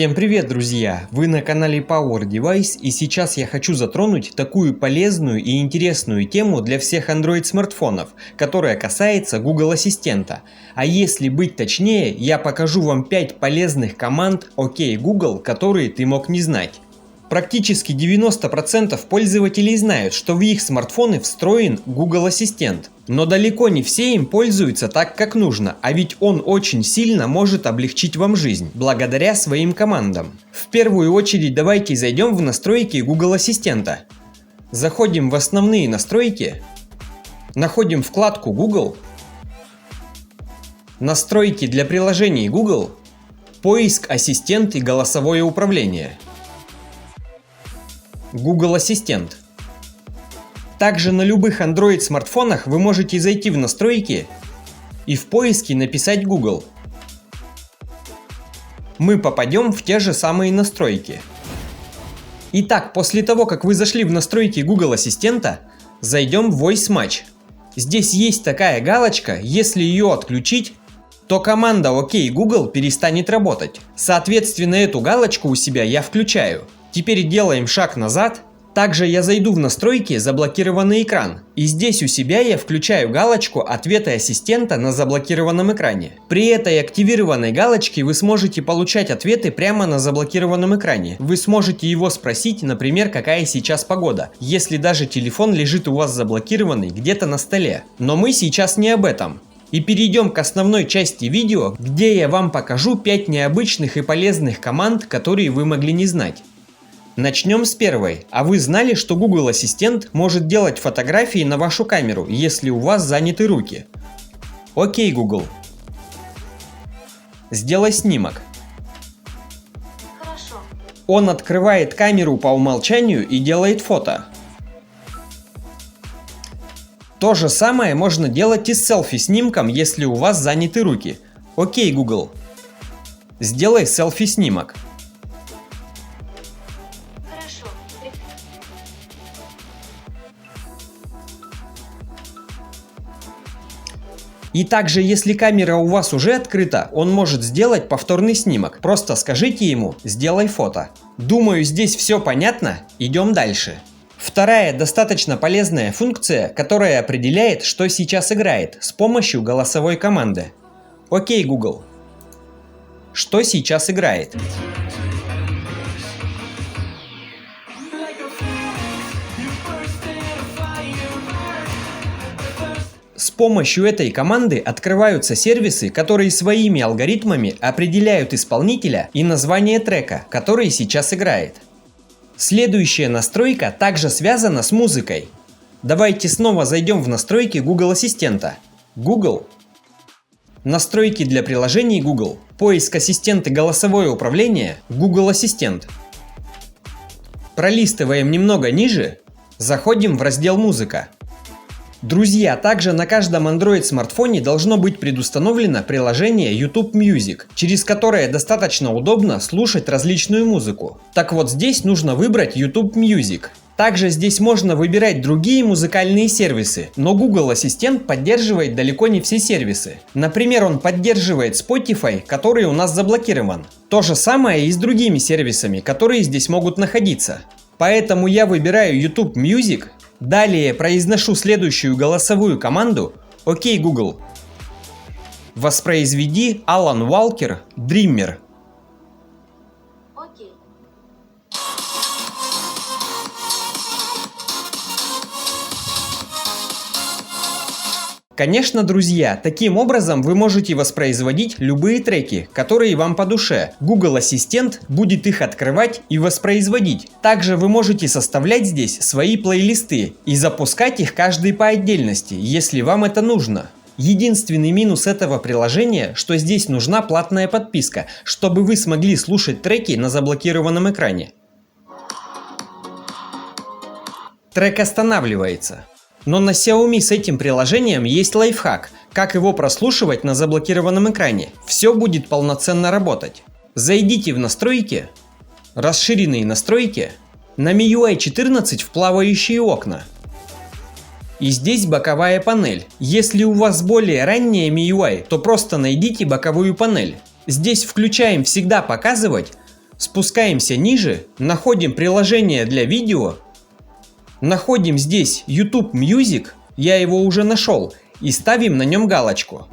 Всем привет, друзья! Вы на канале Power Device, и сейчас я хочу затронуть такую полезную и интересную тему для всех Android смартфонов, которая касается Google Ассистента. А если быть точнее, я покажу вам 5 полезных команд «Окей, Google», которые ты мог не знать. Практически 90% пользователей знают, что в их смартфоны встроен Google Ассистент. Но далеко не все им пользуются так, как нужно, а ведь он очень сильно может облегчить вам жизнь, благодаря своим командам. В первую очередь давайте зайдем в настройки Google Ассистента. Заходим в основные настройки, находим вкладку Google, настройки для приложений Google, поиск, ассистент и голосовое управление. Google Ассистент. Также на любых Android смартфонах вы можете зайти в настройки и в поиске написать Google. Мы попадем в те же самые настройки. Итак, после того, как вы зашли в настройки Google Ассистента, зайдем в Voice Match. Здесь есть такая галочка, если ее отключить, то команда «Окей, Google» перестанет работать. Соответственно, эту галочку у себя я включаю. Теперь делаем шаг назад. Также я зайду в настройки «Заблокированный экран». И здесь у себя я включаю галочку «Ответы ассистента на заблокированном экране». При этой активированной галочке вы сможете получать ответы прямо на заблокированном экране. Вы сможете его спросить, например, какая сейчас погода, если даже телефон лежит у вас заблокированный где-то на столе. Но мы сейчас не об этом. И перейдем к основной части видео, где я вам покажу 5 необычных и полезных команд, которые вы могли не знать. Начнем с первой. А вы знали, что Google Ассистент может делать фотографии на вашу камеру, если у вас заняты руки? Окей, Google. Сделай снимок. Хорошо. Он открывает камеру по умолчанию и делает фото. То же самое можно делать и с селфи-снимком, если у вас заняты руки. Окей, Google. Сделай селфи-снимок. И также, если камера у вас уже открыта, он может сделать повторный снимок. Просто скажите ему «Сделай фото». Думаю, здесь все понятно. Идем дальше. Вторая достаточно полезная функция, которая определяет, что сейчас играет, с помощью голосовой команды. Окей, Google. Что сейчас играет? С помощью этой команды открываются сервисы, которые своими алгоритмами определяют исполнителя и название трека, который сейчас играет. Следующая настройка также связана с музыкой. Давайте снова зайдем в настройки Google Ассистента. Google. Настройки для приложений Google. Поиск ассистент и голосовое управление. Google Ассистент. Пролистываем немного ниже. Заходим в раздел «Музыка». Друзья, также на каждом Android смартфоне должно быть предустановлено приложение YouTube Music, через которое достаточно удобно слушать различную музыку. Так вот, здесь нужно выбрать YouTube Music. Также здесь можно выбирать другие музыкальные сервисы, но Google Ассистент поддерживает далеко не все сервисы. Например, он поддерживает Spotify, который у нас заблокирован. То же самое и с другими сервисами, которые здесь могут находиться. Поэтому я выбираю YouTube Music. Далее произношу следующую голосовую команду «Окей, Google». Воспроизведи Алан Уолкер «Dreamer». Окей. Конечно, друзья, таким образом вы можете воспроизводить любые треки, которые вам по душе. Google Ассистент будет их открывать и воспроизводить. Также вы можете составлять здесь свои плейлисты и запускать их каждый по отдельности, если вам это нужно. Единственный минус этого приложения, что здесь нужна платная подписка, чтобы вы смогли слушать треки на заблокированном экране. Трек останавливается. Но на Xiaomi с этим приложением есть лайфхак, как его прослушивать на заблокированном экране. Все будет полноценно работать. Зайдите в настройки, расширенные настройки, на MIUI 14 в плавающие окна. И здесь боковая панель. Если у вас более ранняя MIUI, то просто найдите боковую панель. Здесь включаем «Всегда показывать», Спускаемся ниже, находим приложение для видео, находим здесь YouTube Music, я его уже нашел, и ставим на нем галочку.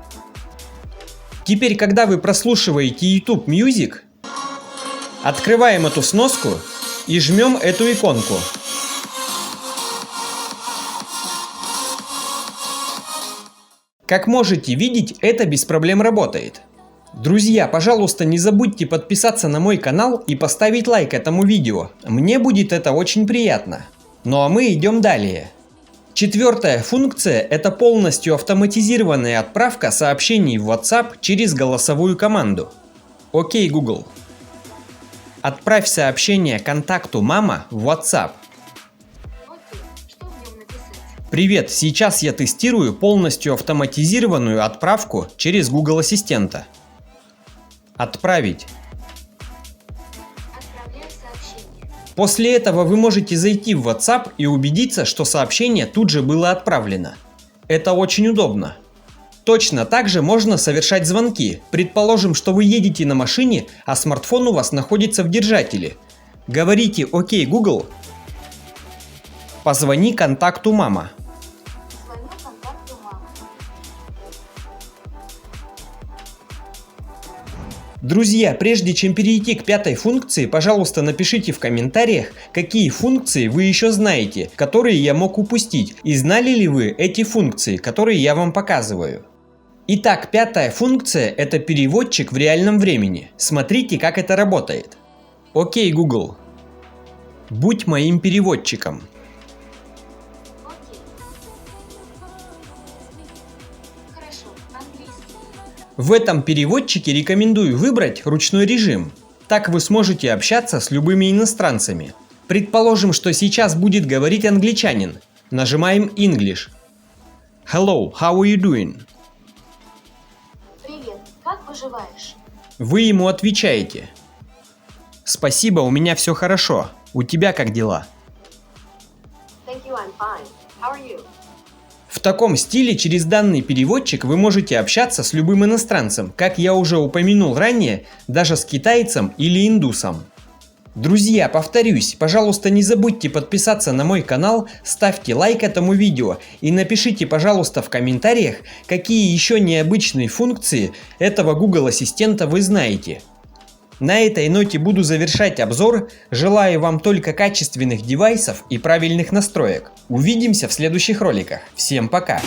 Теперь, когда вы прослушиваете YouTube Music, открываем эту сноску и жмем эту иконку. Как можете видеть, это без проблем работает. Друзья, пожалуйста, не забудьте подписаться на мой канал и поставить лайк этому видео. Мне будет это очень приятно. Ну а мы идем далее. Четвертая функция – это полностью автоматизированная отправка сообщений в WhatsApp через голосовую команду. Окей, Google. Отправь сообщение контакту мама в WhatsApp. Привет, сейчас я тестирую полностью автоматизированную отправку через Google Ассистента. Отправить. После этого вы можете зайти в WhatsApp и убедиться, что сообщение тут же было отправлено. Это очень удобно. Точно так же можно совершать звонки. Предположим, что вы едете на машине, а смартфон у вас находится в держателе. Говорите: «Окей, Google, позвони контакту мама». Друзья, прежде чем перейти к пятой функции, пожалуйста, напишите в комментариях, какие функции вы еще знаете, которые я мог упустить, и знали ли вы эти функции, которые я вам показываю. Итак, пятая функция – это переводчик в реальном времени. Смотрите, как это работает. Окей, Google, будь моим переводчиком. В этом переводчике рекомендую выбрать ручной режим. Так вы сможете общаться с любыми иностранцами. Предположим, что сейчас будет говорить англичанин. Нажимаем English. Hello, how are you doing? Привет, как поживаешь? Вы ему отвечаете: спасибо, у меня все хорошо. У тебя как дела? Thank you, I'm fine. How are you? В таком стиле через данный переводчик вы можете общаться с любым иностранцем, как я уже упомянул ранее, даже с китайцем или индусом. Друзья, повторюсь, пожалуйста, не забудьте подписаться на мой канал, ставьте лайк этому видео и напишите, пожалуйста, в комментариях, какие еще необычные функции этого Google Ассистента вы знаете. На этой ноте буду завершать обзор. Желаю вам только качественных девайсов и правильных настроек. Увидимся в следующих роликах. Всем пока!